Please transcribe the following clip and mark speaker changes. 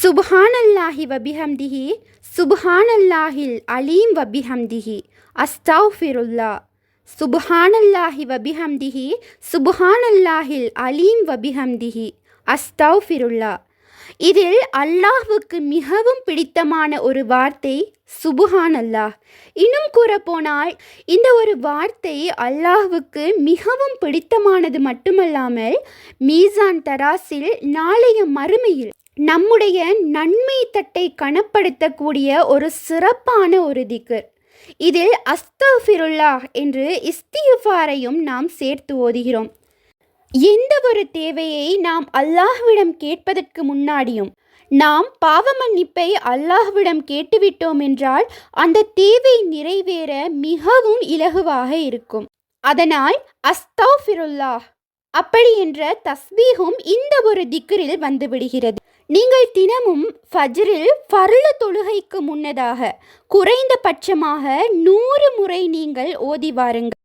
Speaker 1: சுப்ஹானல்லாஹி வபிஹம்திஹி சுப்ஹானல்லாஹில் அலீம் வபிஹம்திஹி அஸ்தக்ஃபிருல்லா. சுப்ஹானல்லாஹி வபிஹம்திஹி சுப்ஹானல்லாஹில் அலீம் வபிஹம்திஹி அஸ்தக்ஃபிருல்லா. இதில் அல்லாஹ்வுக்கு மிகவும் பிடித்தமான ஒரு வார்த்தை சுப்ஹானல்லாஹ். இன்னும் கூறப்போனால் இந்த ஒரு வார்த்தை அல்லாஹ்வுக்கு மிகவும் பிடித்தமானது மட்டுமல்லாமல் மீசான் தராசில் நாளைய மறுமையில் நம்முடைய நன்மை தட்டை கனப்படுத்தக்கூடிய ஒரு சிறப்பான ஒரு திக்ர். இதில் அஸ்தக்ஃபிருல்லாஹ் என்று இஸ்திஃபாரையும் நாம் சேர்த்து ஓதுகிறோம். எந்த ஒரு தேவையை நாம் அல்லாஹ்விடம் கேட்பதற்கு முன்னாடியும் நாம் பாவ மன்னிப்பை அல்லாஹ்விடம் கேட்டுவிட்டோம் என்றால் அந்த தேவை நிறைவேற மிகவும் இலகுவாக இருக்கும். அதனால் அஸ்தக்ஃபிருல்லாஹ் அப்படி என்ற தஸ்பீஹும் இந்த ஒரு திக்ரில் வந்துவிடுகிறது. நீங்கள் தினமும் ஃபஜ்ரில் ஃபர்லு தொழுகைக்கு முன்னதாக குறைந்தபட்சமாக 100 முறை நீங்கள் ஓதி வாருங்கள்.